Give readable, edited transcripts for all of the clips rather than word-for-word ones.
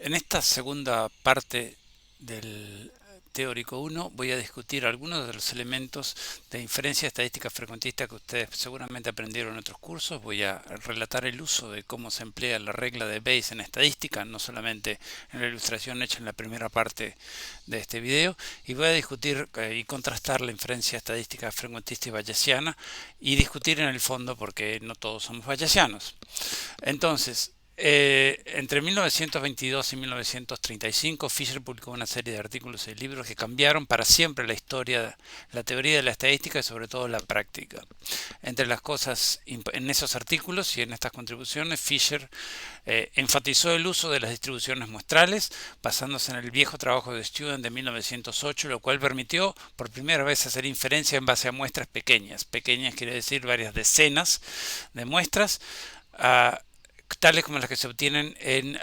En esta segunda parte del teórico 1 voy a discutir algunos de los elementos de inferencia estadística frecuentista que ustedes seguramente aprendieron en otros cursos. Voy a relatar el uso de cómo se emplea la regla de Bayes en estadística, no solamente en la ilustración hecha en la primera parte de este video, y voy a discutir y contrastar la inferencia estadística frecuentista y bayesiana y discutir en el fondo porque no todos somos bayesianos. Entonces, entre 1922 y 1935, Fisher publicó una serie de artículos y libros que cambiaron para siempre la historia, la teoría de la estadística y sobre todo la práctica. Entre las cosas en esos artículos y en estas contribuciones, Fisher enfatizó el uso de las distribuciones muestrales, basándose en el viejo trabajo de Student de 1908, lo cual permitió por primera vez hacer inferencia en base a muestras pequeñas. Pequeñas quiere decir varias decenas de muestras, tales como las que se obtienen en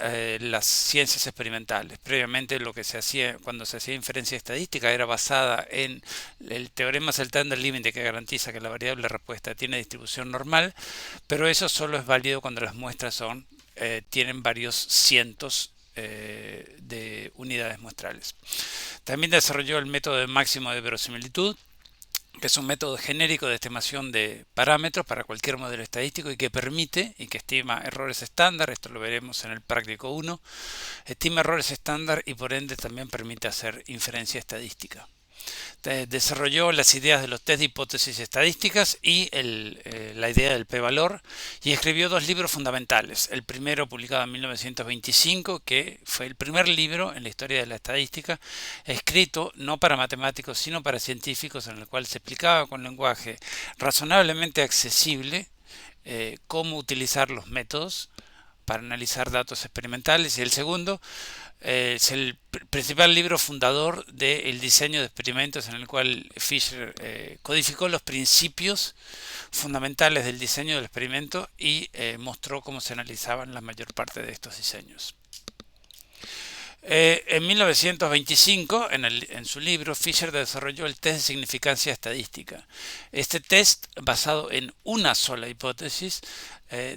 las ciencias experimentales. Previamente lo que se hacía cuando se hacía inferencia estadística era basada en el teorema Seltender-Límite, que garantiza que la variable de respuesta tiene distribución normal, pero eso solo es válido cuando las muestras tienen varios cientos de unidades muestrales. También desarrolló el método de máximo de verosimilitud, que es un método genérico de estimación de parámetros para cualquier modelo estadístico y que permite y que estima errores estándar. Esto lo veremos en el práctico 1. Estima errores estándar y por ende también permite hacer inferencia estadística. Desarrolló las ideas de los test de hipótesis estadísticas y la idea del p-valor, y escribió dos libros fundamentales. El primero, publicado en 1925, que fue el primer libro en la historia de la estadística escrito no para matemáticos sino para científicos, en el cual se explicaba con lenguaje razonablemente accesible cómo utilizar los métodos para analizar datos experimentales. Y el segundo es el principal libro fundador del diseño de experimentos, en el cual Fisher codificó los principios fundamentales del diseño del experimento y mostró cómo se analizaban la mayor parte de estos diseños. En 1925, en su libro, Fisher desarrolló el test de significancia estadística. Este test, basado en una sola hipótesis,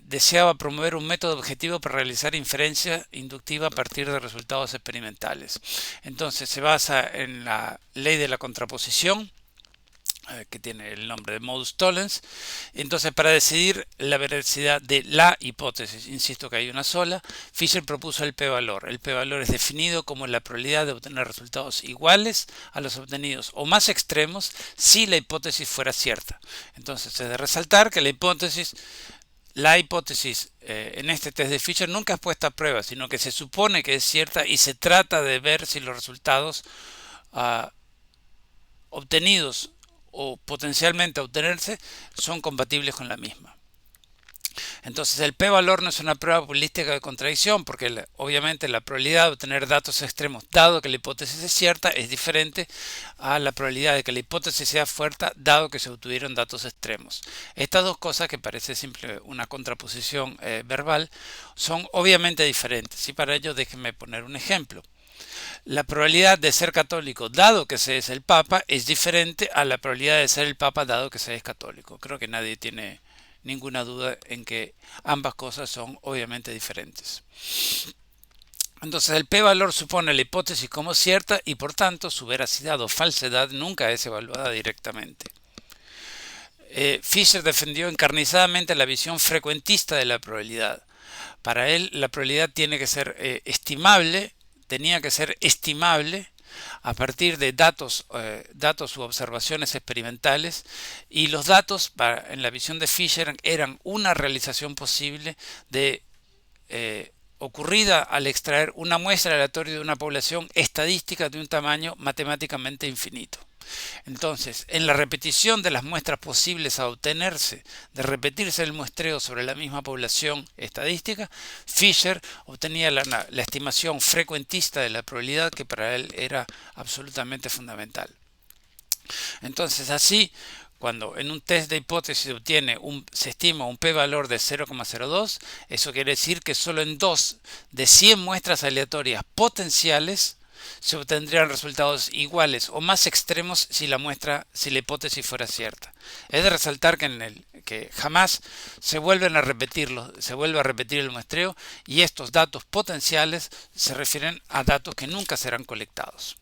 deseaba promover un método objetivo para realizar inferencia inductiva a partir de resultados experimentales. Entonces, se basa en la ley de la contraposición, que tiene el nombre de modus tollens. Entonces, para decidir la veracidad de la hipótesis, insisto que hay una sola, Fisher propuso el p-valor. El p-valor es definido como la probabilidad de obtener resultados iguales a los obtenidos o más extremos si la hipótesis fuera cierta. Entonces, es de resaltar que la hipótesis en este test de Fisher nunca es puesta a prueba, sino que se supone que es cierta y se trata de ver si los resultados obtenidos o potencialmente obtenerse son compatibles con la misma. Entonces el p-valor no es una prueba probabilística de contradicción, porque obviamente la probabilidad de obtener datos extremos, dado que la hipótesis es cierta, es diferente a la probabilidad de que la hipótesis sea fuerte, dado que se obtuvieron datos extremos. Estas dos cosas, que parece simple una contraposición verbal, son obviamente diferentes, y para ello déjenme poner un ejemplo. La probabilidad de ser católico dado que se es el Papa es diferente a la probabilidad de ser el Papa dado que se es católico. Creo que nadie tiene ninguna duda en que ambas cosas son obviamente diferentes. Entonces el p-valor supone la hipótesis como cierta y por tanto su veracidad o falsedad nunca es evaluada directamente. Fisher defendió encarnizadamente la visión frecuentista de la probabilidad. Para él la probabilidad tenía que ser estimable a partir de datos u observaciones experimentales, y los datos en la visión de Fisher eran una realización posible ocurrida al extraer una muestra aleatoria de una población estadística de un tamaño matemáticamente infinito. Entonces, en la repetición de las muestras posibles a obtenerse de repetirse el muestreo sobre la misma población estadística, Fisher obtenía la estimación frecuentista de la probabilidad, que para él era absolutamente fundamental. Entonces, así, cuando en un test de hipótesis se estima un p-valor de 0,02, eso quiere decir que solo en 2 de 100 muestras aleatorias potenciales se obtendrían resultados iguales o más extremos si la hipótesis fuera cierta. Es de resaltar que jamás se vuelve a repetir el muestreo, y estos datos potenciales se refieren a datos que nunca serán colectados.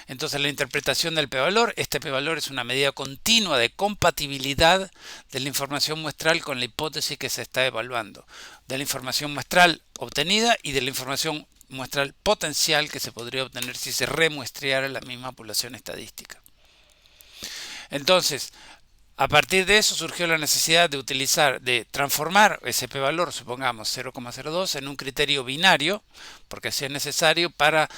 Entonces, la interpretación del p-valor, este p-valor es una medida continua de compatibilidad de la información muestral con la hipótesis que se está evaluando, de la información muestral obtenida y de la información muestral potencial que se podría obtener si se remuestreara la misma población estadística. Entonces, a partir de eso surgió la necesidad de transformar ese p-valor, supongamos 0,02, en un criterio binario, porque así es necesario para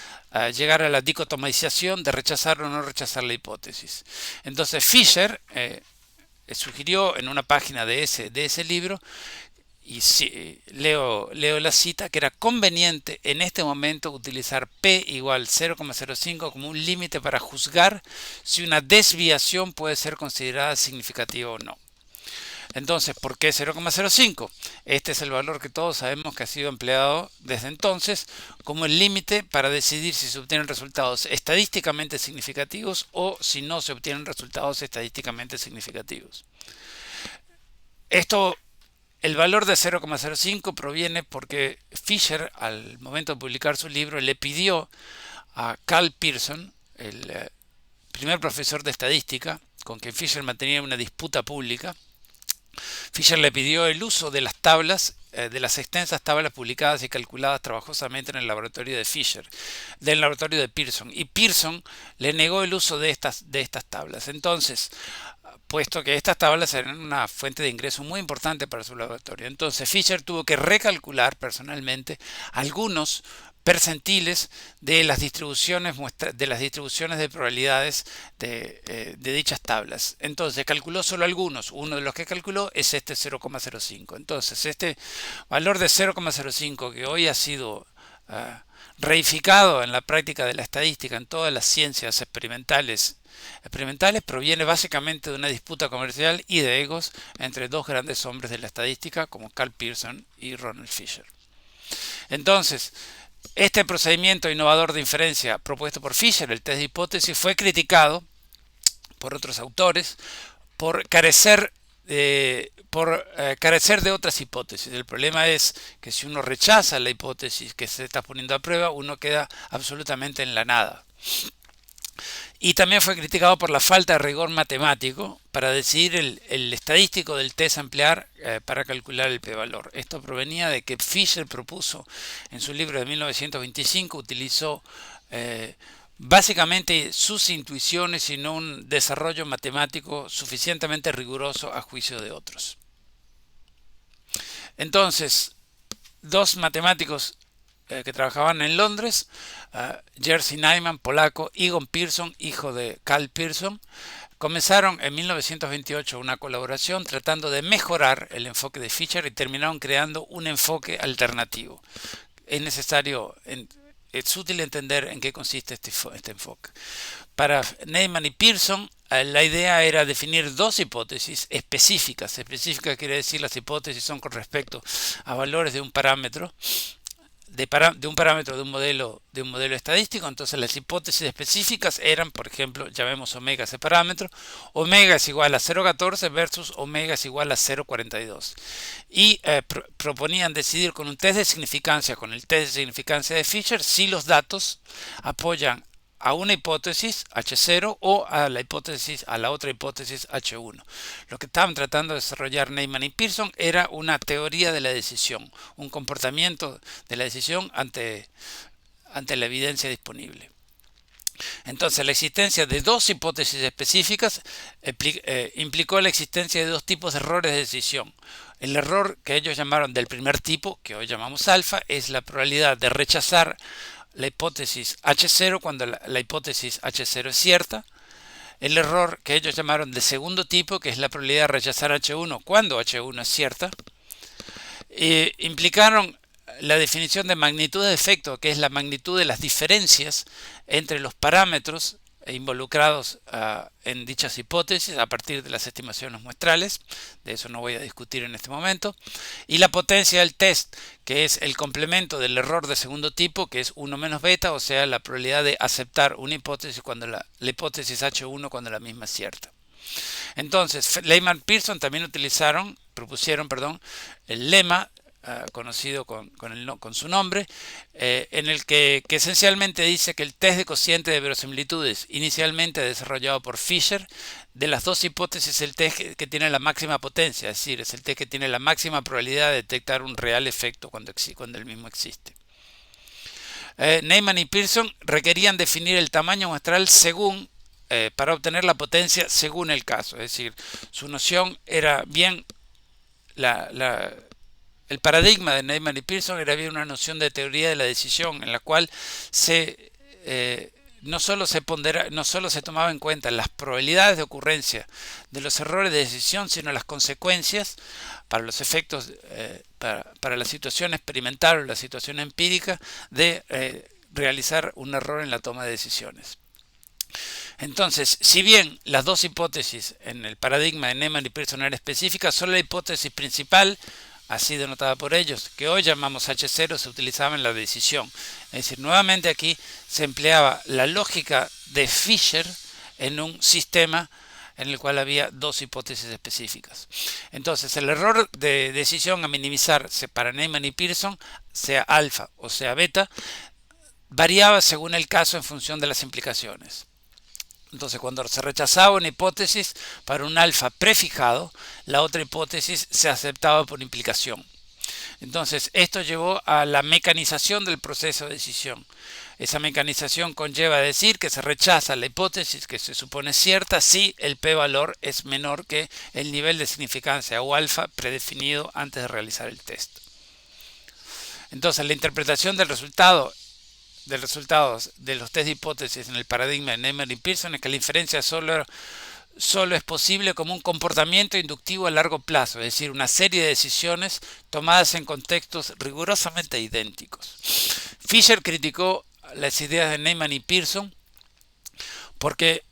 llegar a la dicotomización de rechazar o no rechazar la hipótesis. Entonces Fisher sugirió en una página de ese libro, y leo la cita, que era conveniente en este momento utilizar p igual 0,05 como un límite para juzgar si una desviación puede ser considerada significativa o no. Entonces, ¿por qué 0,05? Este es el valor que todos sabemos que ha sido empleado desde entonces como el límite para decidir si se obtienen resultados estadísticamente significativos o si no se obtienen resultados estadísticamente significativos. El valor de 0,05 proviene porque Fisher, al momento de publicar su libro, le pidió a Carl Pearson, el primer profesor de estadística, con quien Fisher mantenía una disputa pública. Fisher le pidió el uso de las tablas, de las extensas tablas publicadas y calculadas trabajosamente en el laboratorio de Fisher, del laboratorio de Pearson, y Pearson le negó el uso de estas tablas. Entonces, puesto que estas tablas eran una fuente de ingreso muy importante para su laboratorio, entonces Fisher tuvo que recalcular personalmente algunos percentiles de las distribuciones de probabilidades de dichas tablas. Entonces calculó solo algunos. Uno de los que calculó es este 0,05. Entonces este valor de 0,05, que hoy ha sido reificado en la práctica de la estadística en todas las ciencias experimentales, proviene básicamente de una disputa comercial y de egos entre dos grandes hombres de la estadística como Carl Pearson y Ronald Fisher. Entonces, este procedimiento innovador de inferencia propuesto por Fisher, el test de hipótesis, fue criticado por otros autores por carecer de otras hipótesis. El problema es que si uno rechaza la hipótesis que se está poniendo a prueba, uno queda absolutamente en la nada. Y también fue criticado por la falta de rigor matemático para decidir el estadístico del test a emplear para calcular el p-valor. Esto provenía de que Fisher propuso en su libro de 1925, utilizó básicamente sus intuiciones y no un desarrollo matemático suficientemente riguroso a juicio de otros. Entonces, dos matemáticos que trabajaban en Londres, Jerzy Neyman, polaco, Egon Pearson, hijo de Carl Pearson, comenzaron en 1928 una colaboración tratando de mejorar el enfoque de Fisher y terminaron creando un enfoque alternativo. Es útil entender en qué consiste este enfoque. Para Neyman y Pearson, la idea era definir dos hipótesis específicas. Específica quiere decir las hipótesis son con respecto a valores de un parámetro, de un modelo estadístico. Entonces las hipótesis específicas eran, por ejemplo, llamemos omega ese parámetro, omega es igual a 0,14 versus omega es igual a 0,42, y proponían decidir con un test de significancia, con el test de significancia de Fisher, si los datos apoyan a una hipótesis H0 o a la otra hipótesis H1. Lo que estaban tratando de desarrollar Neyman y Pearson era una teoría de la decisión, un comportamiento de la decisión ante la evidencia disponible. Entonces, la existencia de dos hipótesis específicas implicó la existencia de dos tipos de errores de decisión. El error que ellos llamaron del primer tipo, que hoy llamamos alfa, es la probabilidad de rechazar la hipótesis H0 cuando la hipótesis H0 es cierta. El error que ellos llamaron de segundo tipo, que es la probabilidad de rechazar H1 cuando H1 es cierta, implicaron la definición de magnitud de efecto, que es la magnitud de las diferencias entre los parámetros involucrados en dichas hipótesis a partir de las estimaciones muestrales. De eso no voy a discutir en este momento. Y la potencia del test, que es el complemento del error de segundo tipo, que es 1 menos beta, o sea, la probabilidad de aceptar una hipótesis cuando la hipótesis H1 cuando la misma es cierta. Entonces, Lehman-Pearson también propusieron el lema conocido con su nombre, en el que esencialmente dice que el test de cociente de verosimilitudes inicialmente desarrollado por Fisher, de las dos hipótesis es el test que tiene la máxima potencia, es decir, es el test que tiene la máxima probabilidad de detectar un real efecto cuando el mismo existe. Neyman y Pearson requerían definir el tamaño muestral para obtener la potencia según el caso, es decir, su noción era bien el paradigma de Neyman y Pearson era bien una noción de teoría de la decisión en la cual no solo se tomaba en cuenta las probabilidades de ocurrencia de los errores de decisión, sino las consecuencias para los efectos, para la situación experimental o la situación empírica de realizar un error en la toma de decisiones. Entonces, si bien las dos hipótesis en el paradigma de Neyman y Pearson eran específicas, solo la hipótesis principal, así denotada por ellos, que hoy llamamos H0, se utilizaba en la decisión. Es decir, nuevamente aquí se empleaba la lógica de Fisher en un sistema en el cual había dos hipótesis específicas. Entonces, el error de decisión a minimizarse para Neyman y Pearson, sea alfa o sea beta, variaba según el caso en función de las implicaciones. Entonces, cuando se rechazaba una hipótesis para un alfa prefijado, la otra hipótesis se aceptaba por implicación. Entonces, esto llevó a la mecanización del proceso de decisión. Esa mecanización conlleva a decir que se rechaza la hipótesis que se supone cierta si el p-valor es menor que el nivel de significancia o alfa predefinido antes de realizar el test. Entonces, la interpretación del resultados de los test de hipótesis en el paradigma de Neyman y Pearson es que la inferencia solo es posible como un comportamiento inductivo a largo plazo, es decir, una serie de decisiones tomadas en contextos rigurosamente idénticos. Fisher criticó las ideas de Neyman y Pearson porque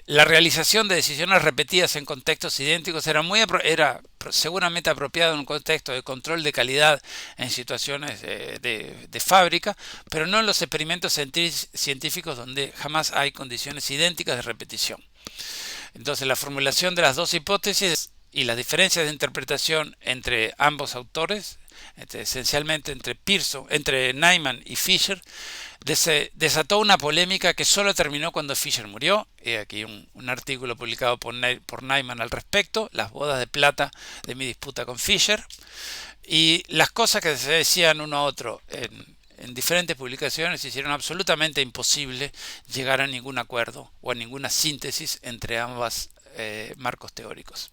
la realización de decisiones repetidas en contextos idénticos era seguramente apropiado en un contexto de control de calidad en situaciones de fábrica, pero no en los experimentos científicos donde jamás hay condiciones idénticas de repetición. Entonces, la formulación de las dos hipótesis y las diferencias de interpretación entre ambos autores, esencialmente entre Neyman y Fisher, desató una polémica que solo terminó cuando Fisher murió. He aquí un artículo publicado por Neyman al respecto, las bodas de plata de mi disputa con Fisher. Y las cosas que se decían uno a otro en diferentes publicaciones hicieron absolutamente imposible llegar a ningún acuerdo o a ninguna síntesis entre ambos marcos teóricos.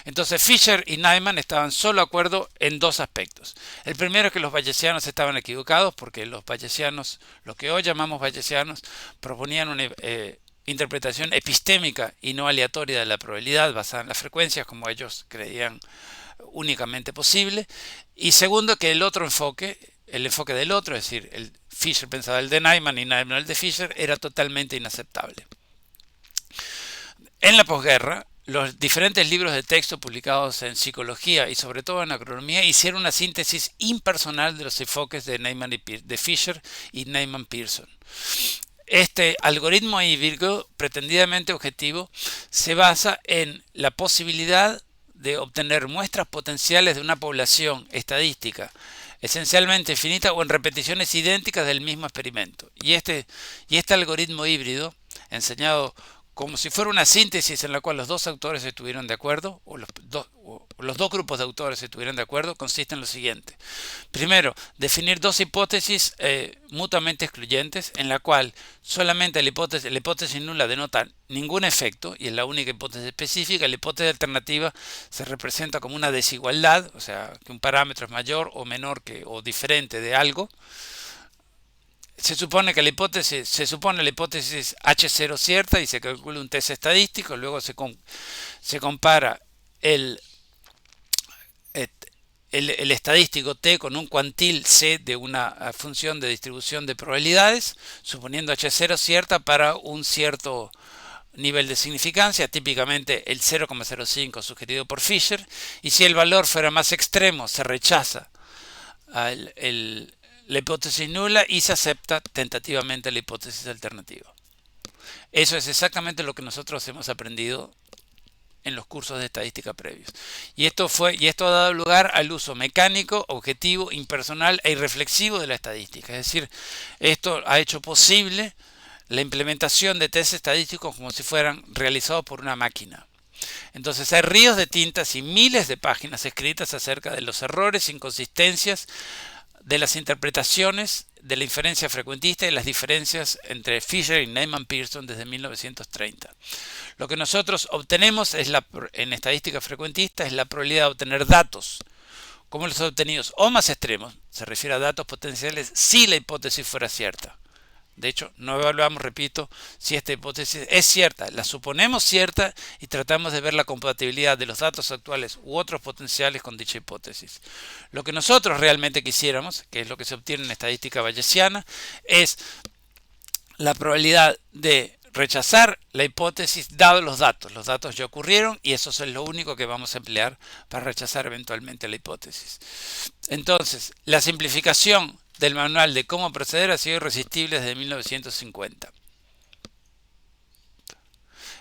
Entonces Fisher y Neyman estaban solo de acuerdo en dos aspectos. El primero es que los bayesianos estaban equivocados porque los bayesianos, lo que hoy llamamos bayesianos, proponían una interpretación epistémica y no aleatoria de la probabilidad basada en las frecuencias como ellos creían únicamente posible. Y segundo, que el enfoque del otro, es decir, Fisher pensaba el de Neyman y Neyman el de Fisher, era totalmente inaceptable. En la posguerra, los diferentes libros de texto publicados en psicología y sobre todo en agronomía hicieron una síntesis impersonal de los enfoques de Fisher y Neyman-Pearson. Este algoritmo híbrido pretendidamente objetivo se basa en la posibilidad de obtener muestras potenciales de una población estadística esencialmente finita o en repeticiones idénticas del mismo experimento. Y este algoritmo híbrido, enseñado como si fuera una síntesis en la cual los dos autores estuvieron de acuerdo, o los dos grupos de autores estuvieron de acuerdo, consiste en lo siguiente. Primero, definir dos hipótesis mutuamente excluyentes, en la cual solamente la hipótesis nula denota ningún efecto, y es la única hipótesis específica. La hipótesis alternativa se representa como una desigualdad, o sea, que un parámetro es mayor o menor o diferente de algo. Se supone la hipótesis H0 cierta y se calcula un test estadístico, luego se compara el estadístico t con un cuantil c de una función de distribución de probabilidades, suponiendo h0 cierta para un cierto nivel de significancia, típicamente el 0,05 sugerido por Fisher, y si el valor fuera más extremo se rechaza la hipótesis nula y se acepta tentativamente la hipótesis alternativa. Eso es exactamente lo que nosotros hemos aprendido en los cursos de estadística previos. Y esto ha dado lugar al uso mecánico, objetivo, impersonal e irreflexivo de la estadística. Es decir, esto ha hecho posible la implementación de test estadísticos como si fueran realizados por una máquina. Entonces hay ríos de tintas y miles de páginas escritas acerca de los errores, inconsistencias, de las interpretaciones de la inferencia frecuentista y las diferencias entre Fisher y Neyman-Pearson desde 1930. Lo que nosotros obtenemos en estadística frecuentista es la probabilidad de obtener datos como los obtenidos o más extremos, se refiere a datos potenciales si la hipótesis fuera cierta. De hecho, no evaluamos, repito, si esta hipótesis es cierta. La suponemos cierta y tratamos de ver la compatibilidad de los datos actuales u otros potenciales con dicha hipótesis. Lo que nosotros realmente quisiéramos, que es lo que se obtiene en estadística bayesiana, es la probabilidad de rechazar la hipótesis dado los datos. Los datos ya ocurrieron y eso es lo único que vamos a emplear para rechazar eventualmente la hipótesis. Entonces, la simplificación del manual de cómo proceder ha sido irresistible desde 1950.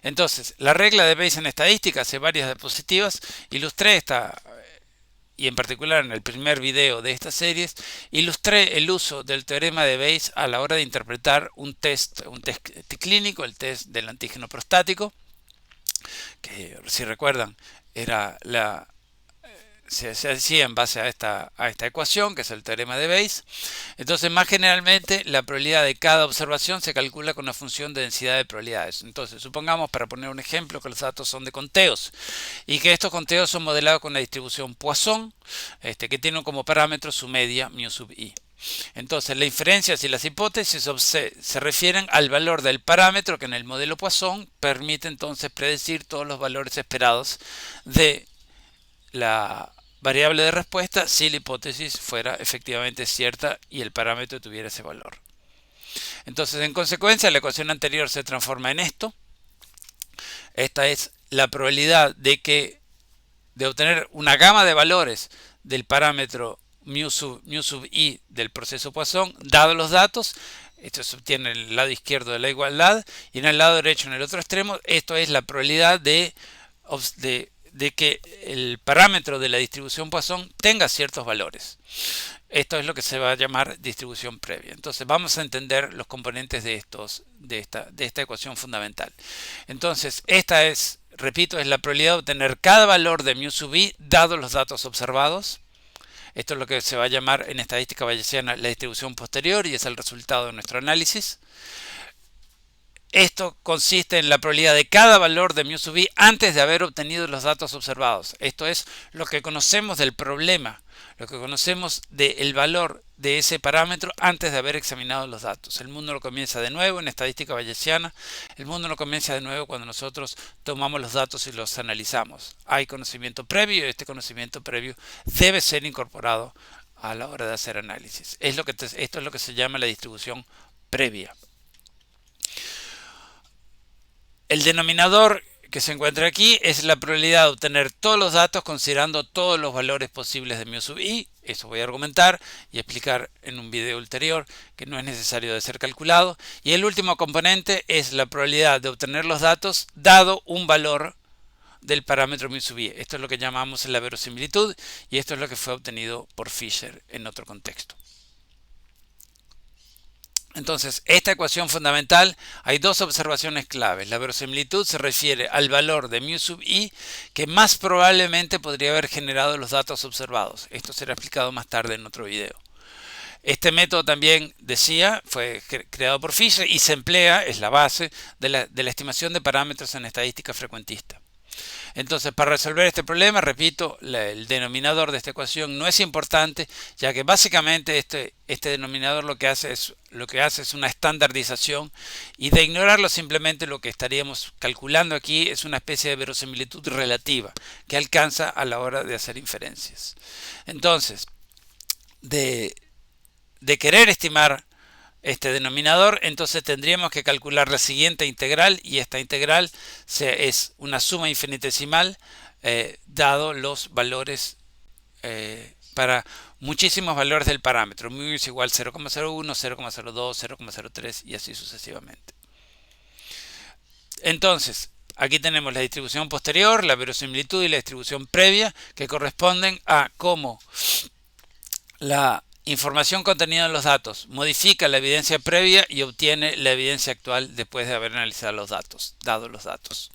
Entonces, la regla de Bayes en estadística hace varias diapositivas. Ilustré esta, y en particular en el primer video de estas series, ilustré el uso del teorema de Bayes a la hora de interpretar un test clínico, el test del antígeno prostático, que si recuerdan era se hacía en base a esta ecuación, que es el teorema de Bayes. Entonces, más generalmente, la probabilidad de cada observación se calcula con una función de densidad de probabilidades. Entonces, supongamos, para poner un ejemplo, que los datos son de conteos y que estos conteos son modelados con la distribución Poisson, que tiene como parámetro su media mu sub i. Entonces, las inferencias y las hipótesis se refieren al valor del parámetro que en el modelo Poisson permite entonces predecir todos los valores esperados de la variable de respuesta si la hipótesis fuera efectivamente cierta y el parámetro tuviera ese valor. Entonces, en consecuencia, la ecuación anterior se transforma en esto. Esta es la probabilidad de obtener una gama de valores del parámetro mu sub i del proceso Poisson, dado los datos. Esto se obtiene en el lado izquierdo de la igualdad y en el lado derecho, en el otro extremo, esto es la probabilidad de que el parámetro de la distribución Poisson tenga ciertos valores. Esto es lo que se va a llamar distribución previa. Entonces vamos a entender los componentes de esta ecuación fundamental. Entonces esta es, repito, es la probabilidad de obtener cada valor de mu sub i dado los datos observados. Esto es lo que se va a llamar en estadística bayesiana la distribución posterior y es el resultado de nuestro análisis. Esto consiste en la probabilidad de cada valor de mu sub i antes de haber obtenido los datos observados. Esto es lo que conocemos del problema, lo que conocemos del valor de ese parámetro antes de haber examinado los datos. El mundo no comienza de nuevo en estadística bayesiana. El mundo no comienza de nuevo cuando nosotros tomamos los datos y los analizamos. Hay conocimiento previo y este conocimiento previo debe ser incorporado a la hora de hacer análisis. Esto es lo que se llama la distribución previa. El denominador que se encuentra aquí es la probabilidad de obtener todos los datos considerando todos los valores posibles de mu sub i. Eso voy a argumentar y explicar en un video ulterior que no es necesario de ser calculado. Y el último componente es la probabilidad de obtener los datos dado un valor del parámetro mu sub i. Esto es lo que llamamos la verosimilitud y esto es lo que fue obtenido por Fisher en otro contexto. Entonces, esta ecuación fundamental, hay dos observaciones claves. La verosimilitud se refiere al valor de mu sub i que más probablemente podría haber generado los datos observados. Esto será explicado más tarde en otro video. Este método también, decía, fue creado por Fisher y se emplea, es la base de la estimación de parámetros en estadística frecuentista. Entonces, para resolver este problema, repito, el denominador de esta ecuación no es importante, ya que básicamente este denominador lo que hace es una estandarización, y de ignorarlo simplemente lo que estaríamos calculando aquí es una especie de verosimilitud relativa que alcanza a la hora de hacer inferencias. Entonces, de, de querer estimar este denominador, entonces tendríamos que calcular la siguiente integral, y esta integral es una suma infinitesimal dado los valores para muchísimos valores del parámetro. Mu es igual a 0,01, 0,02, 0,03 y así sucesivamente. Entonces, aquí tenemos la distribución posterior, la verosimilitud y la distribución previa, que corresponden a cómo la información contenida en los datos modifica la evidencia previa y obtiene la evidencia actual después de haber analizado los datos, dados los datos.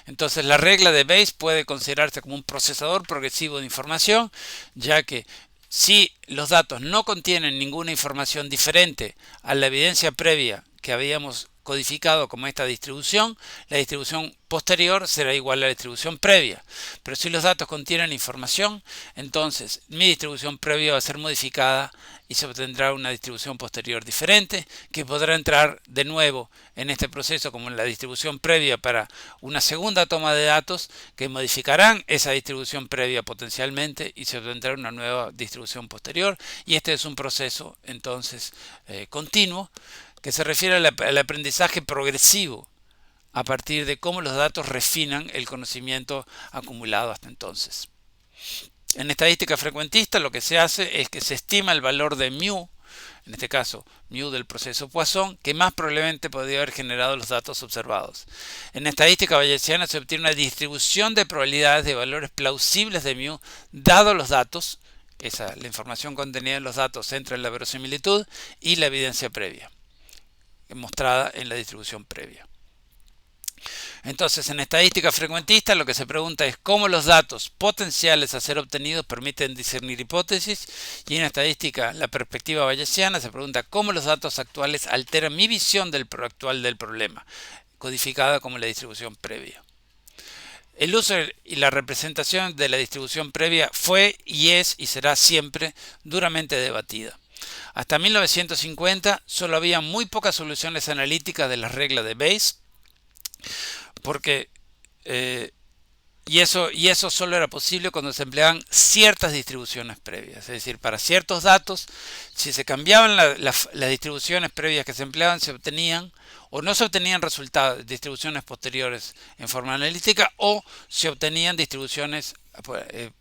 Entonces, la regla de Bayes puede considerarse como un procesador progresivo de información, ya que si los datos no contienen ninguna información diferente a la evidencia previa que habíamos codificado como esta distribución, la distribución posterior será igual a la distribución previa. Pero si los datos contienen información, entonces mi distribución previa va a ser modificada y se obtendrá una distribución posterior diferente, que podrá entrar de nuevo en este proceso como en la distribución previa para una segunda toma de datos, que modificarán esa distribución previa potencialmente y se obtendrá una nueva distribución posterior. Y este es un proceso entonces continuo, que se refiere al aprendizaje progresivo a partir de cómo los datos refinan el conocimiento acumulado hasta entonces. En estadística frecuentista lo que se hace es que se estima el valor de mu, en este caso mu del proceso Poisson, que más probablemente podría haber generado los datos observados. En estadística bayesiana se obtiene una distribución de probabilidades de valores plausibles de mu dados los datos, la información contenida en los datos entre la verosimilitud y la evidencia previa, mostrada en la distribución previa. Entonces, en estadística frecuentista lo que se pregunta es cómo los datos potenciales a ser obtenidos permiten discernir hipótesis, y en estadística, la perspectiva bayesiana, se pregunta cómo los datos actuales alteran mi visión actual del problema, codificada como la distribución previa. El uso y la representación de la distribución previa fue y es y será siempre duramente debatida. Hasta 1950 solo había muy pocas soluciones analíticas de la regla de Bayes, porque y eso solo era posible cuando se empleaban ciertas distribuciones previas. Es decir, para ciertos datos, si se cambiaban las distribuciones previas que se empleaban, se obtenían o no se obtenían resultados, distribuciones posteriores en forma analítica, o se obtenían distribuciones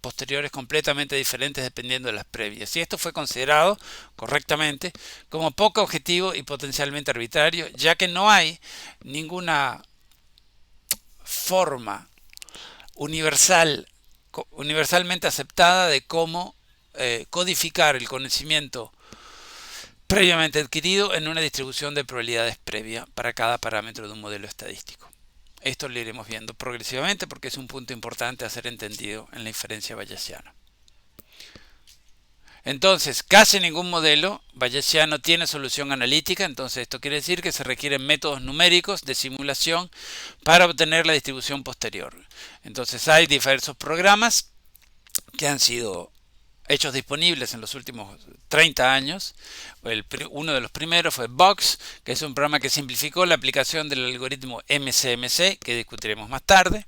posteriores completamente diferentes dependiendo de las previas. Y esto fue considerado correctamente como poco objetivo y potencialmente arbitrario, ya que no hay ninguna forma universalmente aceptada de cómo codificar el conocimiento previamente adquirido en una distribución de probabilidades previa para cada parámetro de un modelo estadístico. Esto lo iremos viendo progresivamente porque es un punto importante a ser entendido en la inferencia bayesiana. Entonces, casi ningún modelo bayesiano tiene solución analítica. Entonces, esto quiere decir que se requieren métodos numéricos de simulación para obtener la distribución posterior. Entonces, hay diversos programas que han sido hechos disponibles en los últimos 30 años. Uno de los primeros fue Box, que es un programa que simplificó la aplicación del algoritmo MCMC, que discutiremos más tarde.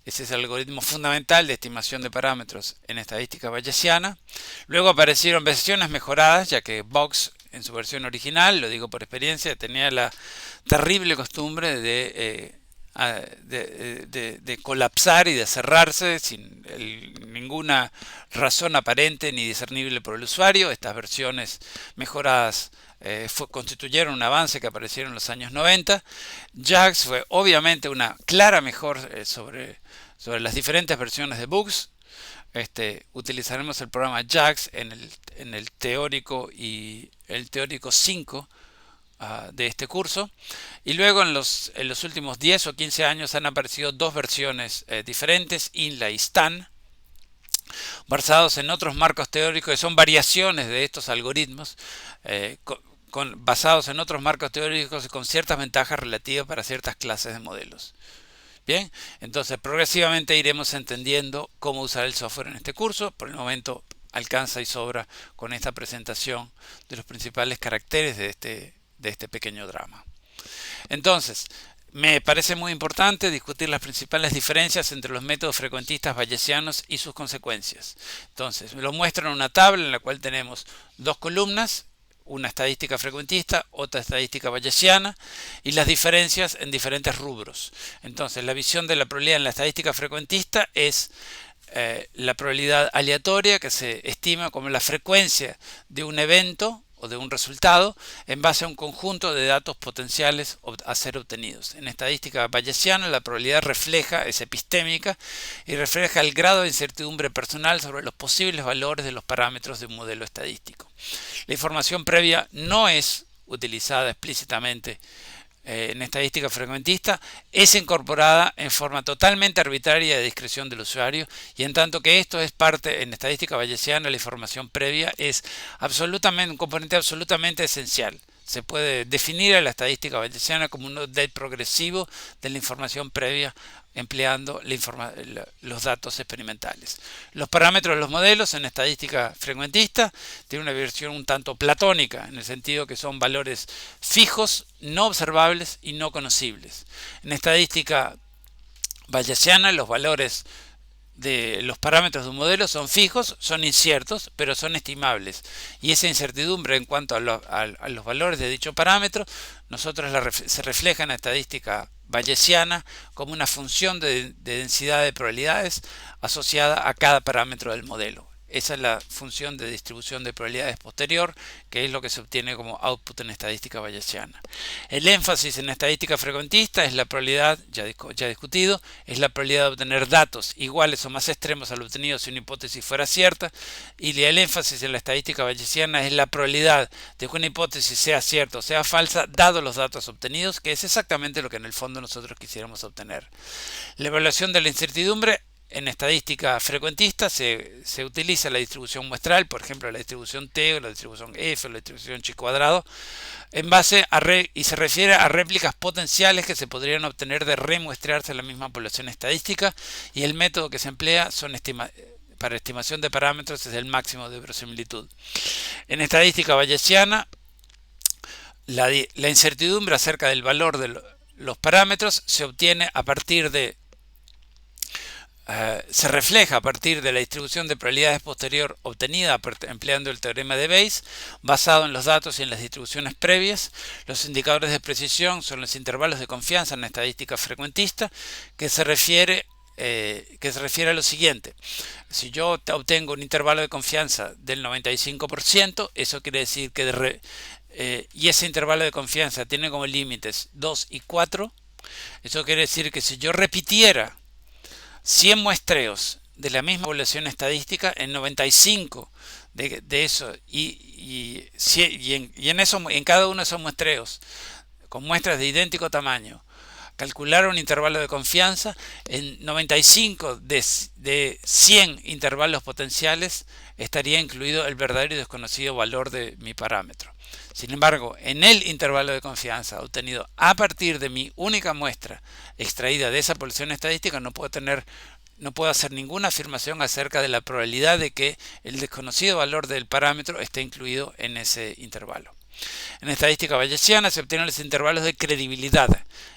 Ese es el algoritmo fundamental de estimación de parámetros en estadística bayesiana. Luego aparecieron versiones mejoradas, ya que Box en su versión original, lo digo por experiencia, tenía la terrible costumbre de colapsar y de cerrarse sin ninguna razón aparente ni discernible por el usuario. Estas versiones mejoradas constituyeron un avance que apareció en los años 90. JAX fue obviamente una clara mejora sobre las diferentes versiones de Box. Utilizaremos el programa JAX en el teórico y el teórico 5 de este curso. Y luego en los últimos 10 o 15 años han aparecido dos versiones diferentes, INLA y STAN, basados en otros marcos teóricos que son variaciones de estos algoritmos, basados en otros marcos teóricos y con ciertas ventajas relativas para ciertas clases de modelos. Bien, entonces progresivamente iremos entendiendo cómo usar el software en este curso. Por el momento alcanza y sobra con esta presentación de los principales caracteres de este pequeño drama. Entonces, me parece muy importante discutir las principales diferencias entre los métodos frecuentistas bayesianos y sus consecuencias. Entonces, me lo muestro en una tabla en la cual tenemos dos columnas, una estadística frecuentista, otra estadística bayesiana, y las diferencias en diferentes rubros. Entonces, la visión de la probabilidad en la estadística frecuentista es la probabilidad aleatoria, que se estima como la frecuencia de un evento o de un resultado en base a un conjunto de datos potenciales a ser obtenidos. En estadística bayesiana la probabilidad refleja, es epistémica y refleja el grado de incertidumbre personal sobre los posibles valores de los parámetros de un modelo estadístico. La información previa no es utilizada explícitamente en estadística frecuentista, es incorporada en forma totalmente arbitraria de discreción del usuario, y en tanto que esto es parte en estadística bayesiana, la información previa es absolutamente un componente absolutamente esencial. Se puede definir a la estadística bayesiana como un update progresivo de la información previa empleando los datos experimentales. Los parámetros de los modelos en estadística frecuentista tienen una versión un tanto platónica, en el sentido que son valores fijos, no observables y no conocibles. En estadística bayesiana los valores de los parámetros de un modelo son fijos, son inciertos, pero son estimables. Y esa incertidumbre en cuanto a los valores de dicho parámetro, se refleja en la estadística bayesiana como una función de densidad de probabilidades asociada a cada parámetro del modelo. Esa es la función de distribución de probabilidades posterior, que es lo que se obtiene como output en estadística bayesiana. El énfasis en estadística frecuentista es la probabilidad, ya discutido, es la probabilidad de obtener datos iguales o más extremos al obtenido si una hipótesis fuera cierta, y el énfasis en la estadística bayesiana es la probabilidad de que una hipótesis sea cierta o sea falsa, dado los datos obtenidos, que es exactamente lo que en el fondo nosotros quisiéramos obtener. La evaluación de la incertidumbre en estadística frecuentista se utiliza la distribución muestral, por ejemplo la distribución T o la distribución F o la distribución chi cuadrado, en base a y se refiere a réplicas potenciales que se podrían obtener de remuestrearse la misma población estadística, y el método que se emplea para estimación de parámetros es el máximo de verosimilitud. En estadística bayesiana, la incertidumbre acerca del valor de los parámetros se obtiene a partir de se refleja a partir de la distribución de probabilidades posterior obtenida empleando el teorema de Bayes, basado en los datos y en las distribuciones previas. Los indicadores de precisión son los intervalos de confianza en la estadística frecuentista, que se refiere a lo siguiente: si yo obtengo un intervalo de confianza del 95%, eso quiere decir que y ese intervalo de confianza tiene como límites 2 y 4, eso quiere decir que si yo repitiera 100 muestreos de la misma población estadística, en 95 de eso en cada uno de esos muestreos, con muestras de idéntico tamaño, calcular un intervalo de confianza, en 95 de 100 intervalos potenciales estaría incluido el verdadero y desconocido valor de mi parámetro. Sin embargo, en el intervalo de confianza obtenido a partir de mi única muestra extraída de esa población estadística, no puedo hacer ninguna afirmación acerca de la probabilidad de que el desconocido valor del parámetro esté incluido en ese intervalo. En estadística bayesiana se obtienen los intervalos de credibilidad.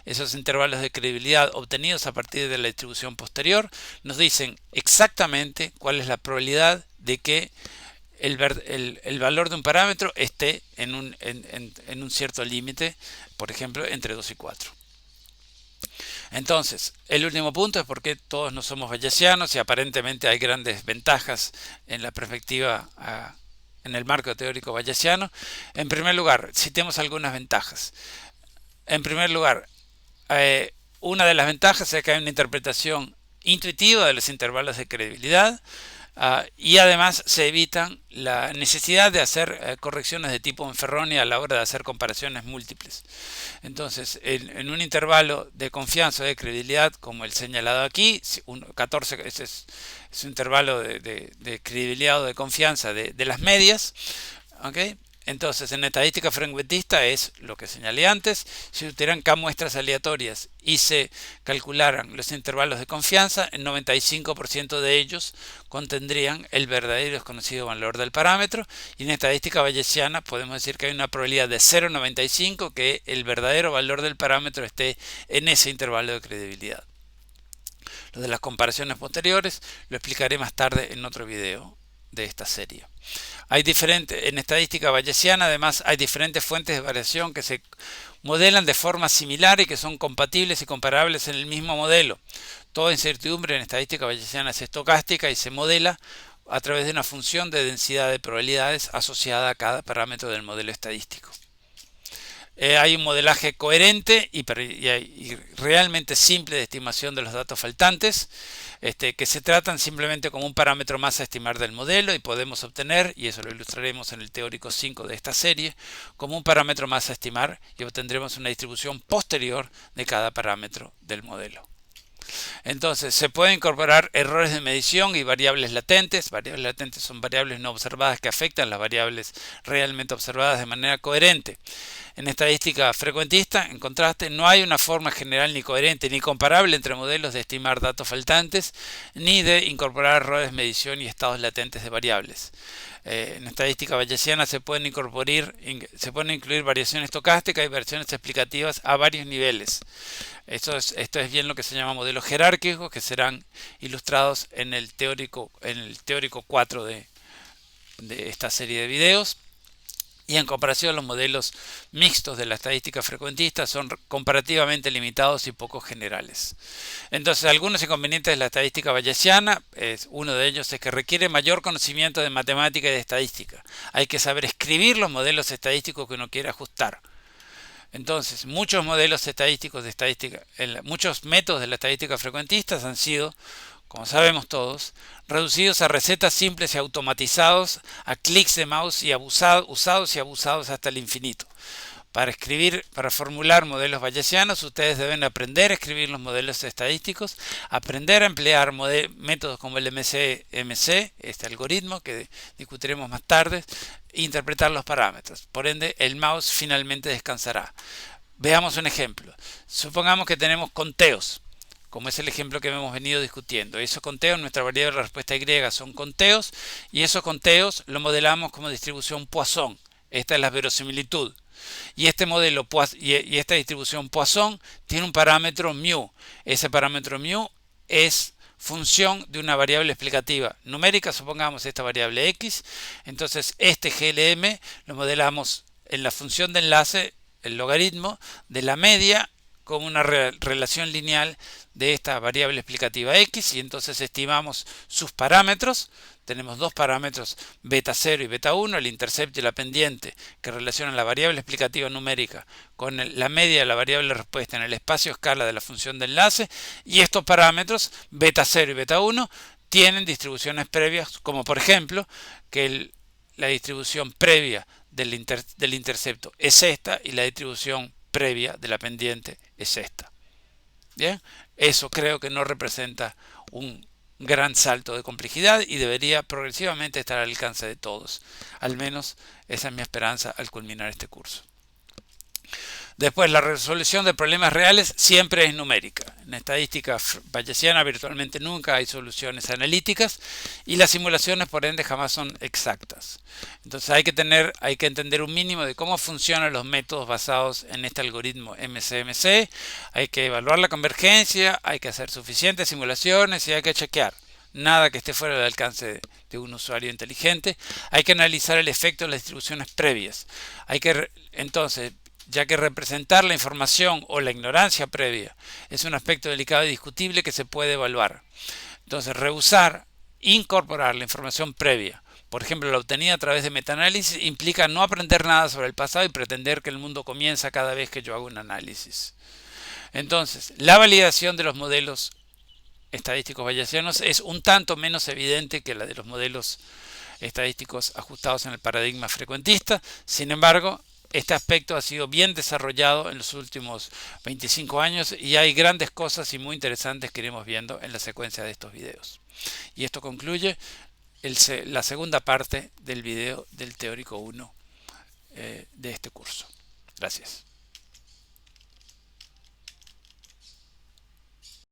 Esos intervalos de credibilidad obtenidos a partir de la distribución posterior nos dicen exactamente cuál es la probabilidad de que el valor de un parámetro esté en un cierto límite, por ejemplo, entre 2 y 4. Entonces, el último punto es por qué todos no somos bayesianos, y aparentemente hay grandes ventajas en la perspectiva en el marco teórico bayesiano. En primer lugar, citemos algunas ventajas. En primer lugar, una de las ventajas es que hay una interpretación intuitiva de los intervalos de credibilidad, y además se evitan la necesidad de hacer correcciones de tipo enferroni a la hora de hacer comparaciones múltiples. Entonces, en un intervalo de confianza o de credibilidad como el señalado aquí, 14 es un intervalo de credibilidad o de confianza de las medias, ¿okay? Entonces, en estadística frecuentista es lo que señalé antes. Si se tuvieran K muestras aleatorias y se calcularan los intervalos de confianza, el 95% de ellos contendrían el verdadero y desconocido valor del parámetro. Y en estadística bayesiana podemos decir que hay una probabilidad de 0,95 que el verdadero valor del parámetro esté en ese intervalo de credibilidad. Lo de las comparaciones posteriores lo explicaré más tarde en otro video de esta serie. En estadística bayesiana además hay diferentes fuentes de variación que se modelan de forma similar y que son compatibles y comparables en el mismo modelo. Toda incertidumbre en estadística bayesiana es estocástica y se modela a través de una función de densidad de probabilidades asociada a cada parámetro del modelo estadístico. Hay un modelaje coherente y realmente simple de estimación de los datos faltantes, que se tratan simplemente como un parámetro más a estimar del modelo y podemos obtener, y eso lo ilustraremos en el teórico 5 de esta serie, como un parámetro más a estimar y obtendremos una distribución posterior de cada parámetro del modelo. Entonces, se pueden incorporar errores de medición y variables latentes. Variables latentes son variables no observadas que afectan las variables realmente observadas de manera coherente. En estadística frecuentista, en contraste, no hay una forma general ni coherente ni comparable entre modelos de estimar datos faltantes ni de incorporar errores de medición y estados latentes de variables. En estadística bayesiana se pueden incluir variaciones estocásticas y variaciones explicativas a varios niveles. Esto es bien lo que se llama modelos jerárquicos, que serán ilustrados en el teórico 4 de esta serie de videos. Y en comparación a los modelos mixtos de la estadística frecuentista son comparativamente limitados y poco generales. Entonces, algunos inconvenientes de la estadística bayesiana, uno de ellos es que requiere mayor conocimiento de matemática y de estadística. Hay que saber escribir los modelos estadísticos que uno quiere ajustar. Entonces, muchos métodos de la estadística frecuentistas han sido, como sabemos todos, reducidos a recetas simples y automatizados, a clics de mouse y usados y abusados hasta el infinito. Para formular modelos bayesianos, ustedes deben aprender a escribir los modelos estadísticos, aprender a emplear métodos como el MCMC, este algoritmo que discutiremos más tarde, e interpretar los parámetros. Por ende, el mouse finalmente descansará. Veamos un ejemplo. Supongamos que tenemos conteos, como es el ejemplo que hemos venido discutiendo. Esos conteos, nuestra variable de respuesta Y son conteos, y esos conteos lo modelamos como distribución Poisson. Esta es la verosimilitud. Y este modelo y esta distribución Poisson tiene un parámetro μ. Ese parámetro μ es función de una variable explicativa numérica, supongamos esta variable x. Entonces este GLM lo modelamos en la función de enlace, el logaritmo de la media, como una relación lineal de esta variable explicativa x, y entonces estimamos sus parámetros. Tenemos dos parámetros, beta 0 y beta 1, el intercepto y la pendiente, que relacionan la variable explicativa numérica con la media de la variable respuesta en el espacio escala de la función de enlace, y estos parámetros, beta 0 y beta 1, tienen distribuciones previas, como por ejemplo que la distribución previa del intercepto es esta y la distribución previa de la pendiente es esta. ¿Bien? Eso creo que no representa un gran salto de complejidad y debería progresivamente estar al alcance de todos. Al menos esa es mi esperanza al culminar este curso. Después, la resolución de problemas reales siempre es numérica. En estadística bayesiana virtualmente nunca hay soluciones analíticas y las simulaciones por ende jamás son exactas. Entonces hay que entender un mínimo de cómo funcionan los métodos basados en este algoritmo MCMC. Hay que evaluar la convergencia, hay que hacer suficientes simulaciones y hay que chequear. Nada que esté fuera del alcance de un usuario inteligente. Hay que analizar el efecto de las distribuciones previas. Entonces, ya que representar la información o la ignorancia previa es un aspecto delicado y discutible que se puede evaluar. Entonces, incorporar la información previa, por ejemplo, la obtenida a través de metaanálisis, implica no aprender nada sobre el pasado y pretender que el mundo comienza cada vez que yo hago un análisis. Entonces, la validación de los modelos estadísticos bayesianos es un tanto menos evidente que la de los modelos estadísticos ajustados en el paradigma frecuentista. Sin embargo, este aspecto ha sido bien desarrollado en los últimos 25 años y hay grandes cosas y muy interesantes que iremos viendo en la secuencia de estos videos. Y esto concluye la segunda parte del video del teórico 1 de este curso. Gracias.